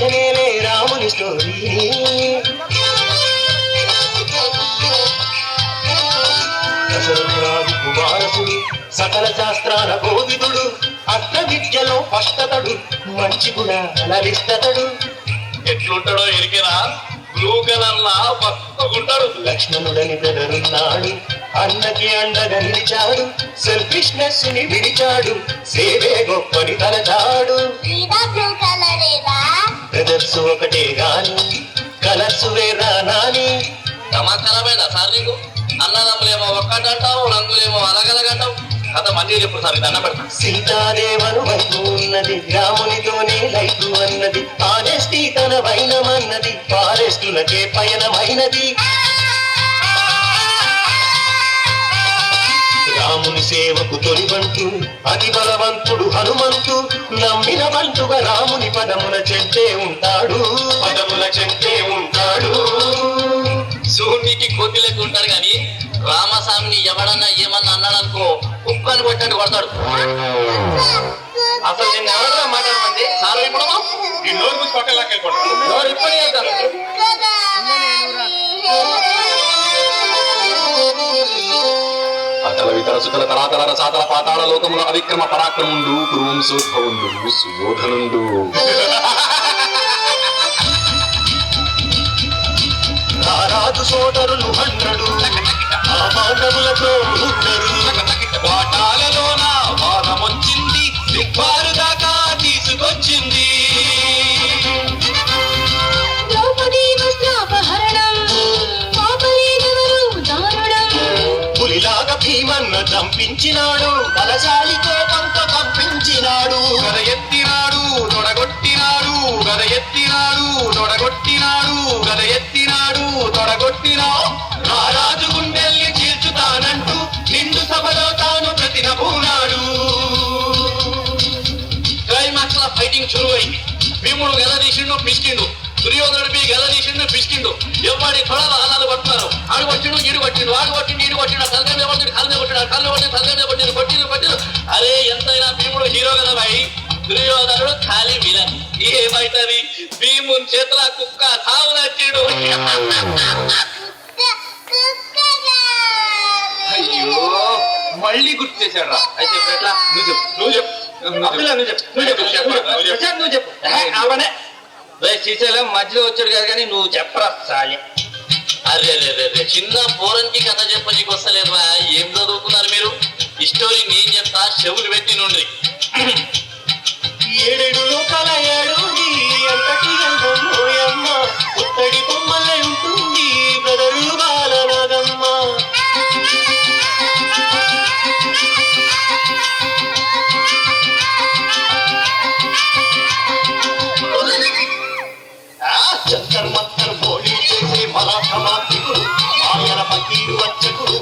రక్షణేలే రాముని స్టోరీ. దశరథరాజు కుమారసుడు సకల శాస్త్రాల కోవిదుడు, అష్ట విద్యలో పష్టతడు, మంచి గుణాలరిస్తతడు. ఎట్లుంటాడో ఎరికేనా? బ్లూ కలర్ లా పక్కకుంటాడు. లక్ష్మణుడని బ్రదరున్నాడు, అన్నకి అండగా నిలిచాడు, సెల్ఫిష్నెస్ ని విడిచాడు, సేవే గొప్పని తలచాడు. బ్రదర్స్ ఒకటే గాని కలర్స్ వేరా నాని. సమాచారమేనా సార్ నీకు? అన్నదమ్ములేమో ఒక్కటంటావు, రంగులేమో అలగలగంటావు. కథ మళ్ళీ చెప్పు సార్, దండం పెడతాం. సీతాదేవను వైపు ఉన్నది, రామునితోనే లైఫ్ అన్నది, ఆనెస్టీ తన వైనమన్నది, ఫారెస్టులకే పయనమైనది. రాముని సేవకు తొలివంతు అతి బలవంతుడు హనుమంతు, నమ్మిన వంతుగా రాముని పదముల చెంటే ఉంటాడు, పదముల చెంటే ఉంటాడు. సూర్యునికి కోతి లెక్క ఉంటాడు కానీ రామస్వామిని ఎవడన్నా ఏమన్నా అన్నాడనుకో కుక్కని కొట్టాడు కొడతాడు. అసలు నేను ఎవరైనా మాట్లాడమంది సార్ ఇప్పుడు ఈ నోరు మూసి పక్కలాకి వెళ్ళిపోతాడు. ఇప్పుడు అతల వితర సుతల తరాతల రసాతల పాతాళ లోకముల అవిక్రమ పరాక్రముండు, కురువంశోద్భవుండు, సుయోధనుండు. రాజు సోదరులు 100 ఆ మానవులతో ఉండరు. వాటాలలోన వాదమొచ్చింది, దిగ్బారు దాకా తీసుకొచ్చింది. పులిలాగా భీమన్న చంపించినాడు, బలశాలి కోపంతో కంపించినాడు. గద ఎత్తినాడు తొడగొట్టినాడు, గద ఎత్తినాడు తొడగొట్టినాడు, గద ఎత్తినాడు తొడగొట్టినాడు. ఆ రాజు గుండెల్ని చీల్చుతానంటూ నిండు సభలో తాను ప్రతినబూనాడు. క్లైమాక్స్ లో ఫైటింగ్ షురు అయింది. భీముడు గద తీసిండు పిసికిండు, దుర్యోధనుడిపి గద తీసిండు పిసికిండు. ఎవరి తొడల అన్నాలు పట్టున్నారు. ఆడు కొట్టిండు, ఈడు కొట్టిండు, వాడు కొట్టిండు, ఈడు కొట్టిండు, తలకాయ కొట్టిండు, కాళ్ళ కొట్టిండు, కళ్ళు కొట్టిండు, తలకాయ కొట్టిండు, కొట్టిండు కొట్టిండు. అరే ఎంతైనా భీముడు హీరో కదా భాయి, దుర్యోధనుడు ఖాళీ విలన్. ఏమైతుంది? భీముని చేతుల కుక్క సాగు నచ్చాడు. అయ్యో మళ్ళీ గుర్తు చేశాడు రా. అయితే ఇప్పుడు ఎట్లా? నువ్వు చెప్పు, నువ్వు చెప్పు, నువ్వు చెప్పు. శ్రీశైలం మధ్యలో వచ్చాడు కదా కానీ నువ్వు చెప్పరా చాలి. అరే రే రే రే చిన్న పోరన్కి కథ చెప్పనీకి వస్తలేదురా. ఏం చదువుకున్నారు మీరు? ఈ స్టోరీ నేను చెప్తా, చెవులు పెట్టి నుండి. 7 లోకాల ఏడుంది అంతటి అందమ్మ, పుత్తడి బొమ్మలే ఉంటుంది బ్రదరు బాలనాగమ్మ. జంతర్ మంతర్ బోళీ చేసే మలాఖమాంతికుడు, ఆయన పకీరు వంచకుడు,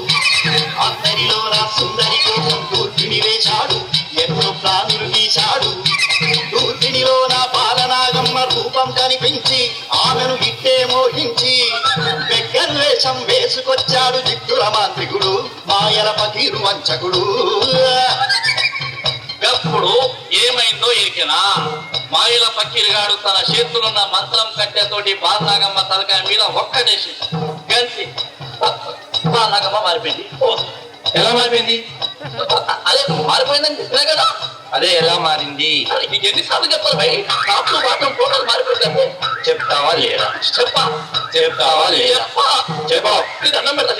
అందరిలో నా సుందరి కోసం దూర్పిని వేశాడు, ఎన్నో ప్లానులు గీశాడు. దూర్పినిలో నా బాలనాగమ్మ రూపం కనిపించి ఆమెను ఇట్టే మోహించి వేషం వేసుకొచ్చాడు జిత్తుల మాంత్రికుడు, మాయల పకీరు వంచకుడు. అప్పుడు ఏమైందో ఎరికెనా? మాయల పక్కీరుగాడు తన చేతులున్న మంత్రం కట్టెతోటి బాలనాగమ్మ తలకాయ మీద ఒక్కటేసి గంతి బాలనాగమ్మ మారిపోయింది. ఎలా మారిపోయింది? అదే మారిపోయిందని చెప్పినా కదా. అదే ఎలా మారింది? ఎన్నిసార్లు చెప్పాలి భయ్? కాపులు మాత్రం టోటల్ మారిపోయింది. చెప్తావా లేదా? చెప్తావా లేదా? చెప్పా నీకు అన్నం పెడతా.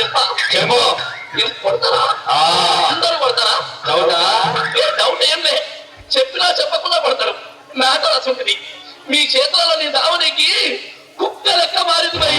చెప్పు. కొడతారా? అందరూ కొడతారా? డౌట్ ఏం లే. చెప్పినా చెప్పకుండా కొడతారు. మ్యాటర్ అసంటిది. మీ చేతులలో నీ దావనికి కుక్క లెక్క మారింది మరి.